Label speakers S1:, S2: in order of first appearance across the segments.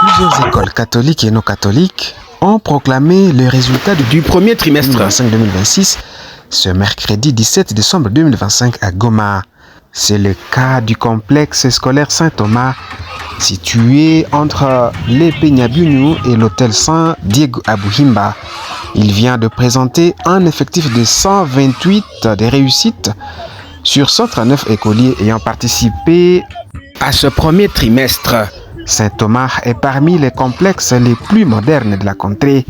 S1: Plusieurs écoles catholiques et non catholiques ont proclamé les résultats du premier trimestre 2025-2026 ce mercredi 17 décembre 2025 à Goma. C'est le cas du complexe scolaire Saint-Thomas situé entre les Peñabiunu et l'hôtel Saint Diego à Buhimba. Il vient de présenter un effectif de 128 des réussites sur 139 écoliers ayant participé à ce premier trimestre. Saint-Thomas est parmi les complexes les plus modernes de la contrée,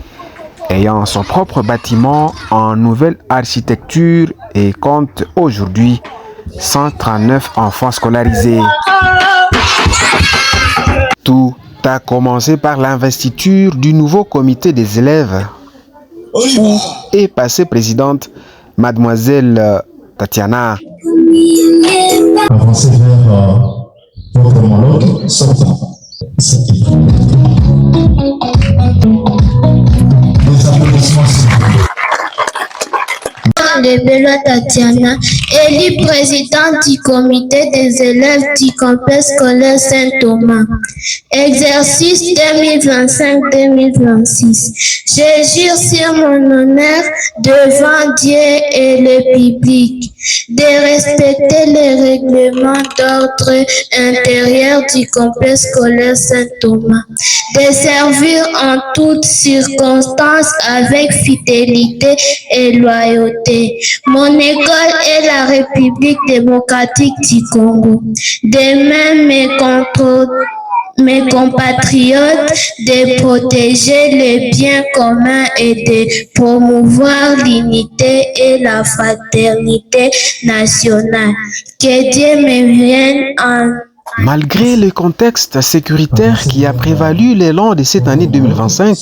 S1: ayant son propre bâtiment en nouvelle architecture et compte aujourd'hui 139 enfants scolarisés. Tout a commencé par l'investiture du nouveau comité des élèves où est passée présidente Mademoiselle Tatiana.
S2: Avancez vers votre homologue sortant. Des applaudissements.
S3: Lebelo Tatiana, élue présidente du comité des élèves du complexe scolaire Saint-Thomas. Exercice 2025-2026. Je jure sur mon honneur devant Dieu et le public de respecter les règlements d'ordre intérieur du complexe scolaire Saint-Thomas, de servir en toutes circonstances avec fidélité et loyauté. Mon école est la République démocratique du Congo. De même, mes compatriotes, de protéger le bien commun et de promouvoir l'unité et la fraternité nationale. Que Dieu me vienne en...
S1: Malgré le contexte sécuritaire qui a prévalu le long de cette année 2025,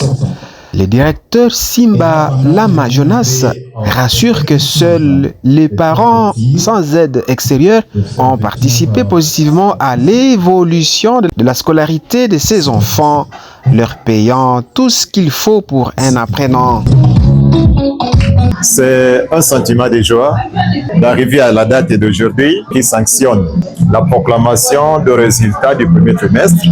S1: le directeur Simba Lama Jonas rassure que seuls les parents sans aide extérieure ont participé positivement à l'évolution de la scolarité de ces enfants, leur payant tout ce qu'il faut pour un apprenant.
S4: C'est un sentiment de joie d'arriver à la date d'aujourd'hui qui sanctionne la proclamation de résultats du premier trimestre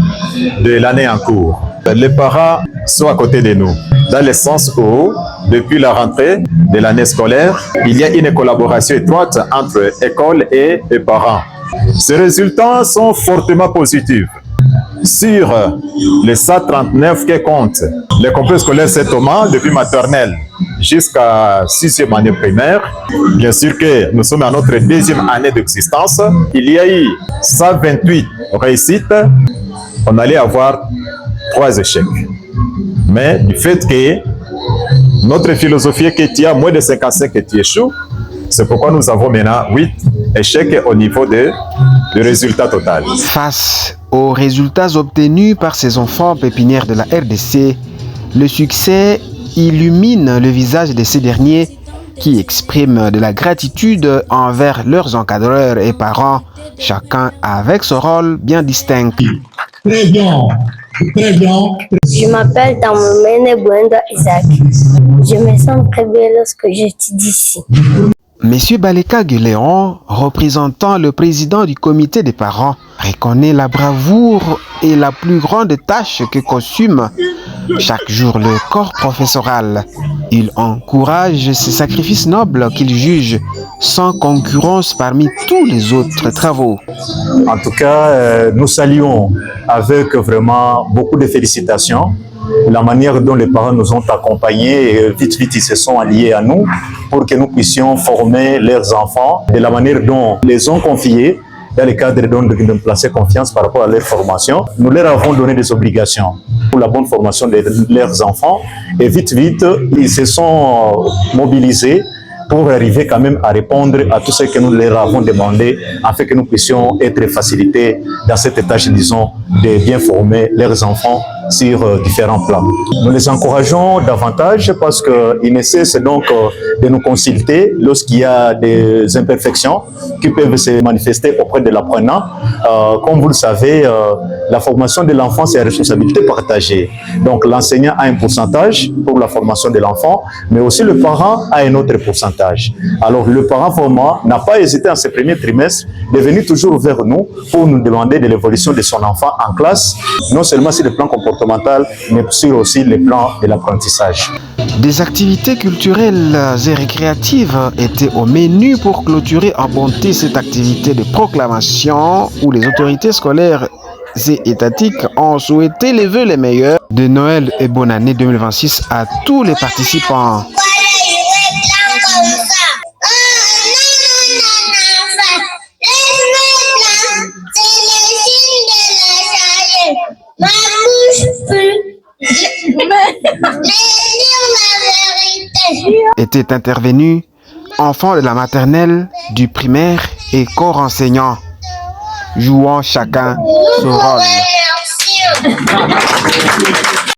S4: de l'année en cours. Les parents sont à côté de nous, dans le sens où, depuis la rentrée de l'année scolaire, il y a une collaboration étroite entre école et parents. Ces résultats sont fortement positifs. Sur les 139 qui comptent les complexe scolaire Saint-Thomas depuis maternelle jusqu'à 6e année primaire, bien sûr que nous sommes à notre 2e année d'existence, il y a eu 128 réussites, on allait avoir 3 échecs. Mais du fait que notre philosophie est que tu as moins de 55 et tu échoues, c'est pourquoi nous avons maintenant 8 échecs au niveau du résultat total.
S1: Face aux résultats obtenus par ces enfants pépinières de la RDC, le succès illumine le visage de ces derniers qui expriment de la gratitude envers leurs encadreurs et parents, chacun avec son rôle bien distinct.
S2: Très bien. Très bien.
S3: Je m'appelle Tamomene Bwenda Isaac. Je me sens très bien lorsque j'étudie ici.
S1: Monsieur Baleka Guléon, représentant le président du comité des parents, reconnaît la bravoure et la plus grande tâche que consume chaque jour le corps professoral. Il encourage ces sacrifices nobles qu'il juge sans concurrence parmi tous les autres travaux.
S4: En tout cas, nous saluons avec vraiment beaucoup de félicitations la manière dont les parents nous ont accompagnés et vite ils se sont alliés à nous pour que nous puissions former leurs enfants de la manière dont ils les ont confiés dans le cadre de placer confiance par rapport à leur formation. Nous leur avons donné des obligations pour la bonne formation de leurs enfants et vite ils se sont mobilisés pour arriver quand même à répondre à tout ce que nous leur avons demandé afin que nous puissions être facilités dans cette tâche, disons, de bien former leurs enfants sur différents plans. Nous les encourageons davantage parce qu'ils ne cessent donc de nous consulter lorsqu'il y a des imperfections qui peuvent se manifester auprès de l'apprenant. Comme vous le savez, la formation de l'enfant, c'est une responsabilité partagée. Donc l'enseignant a un pourcentage pour la formation de l'enfant, mais aussi le parent a un autre pourcentage. Alors le parent formant n'a pas hésité en ce premier trimestre de venir toujours vers nous pour nous demander de l'évolution de son enfant en classe, non seulement sur le plan comportemental, mais sur aussi le plan de l'apprentissage.
S1: Des activités culturelles et récréatives étaient au menu pour clôturer en bonté cette activité de proclamation où les autorités scolaires et étatiques ont souhaité les vœux les meilleurs de Noël et bonne année 2026 à tous les participants.
S3: Ma bouche peut dire la vérité.
S1: Étaient intervenus enfants de la maternelle, du primaire et corps enseignants, jouant chacun son rôle.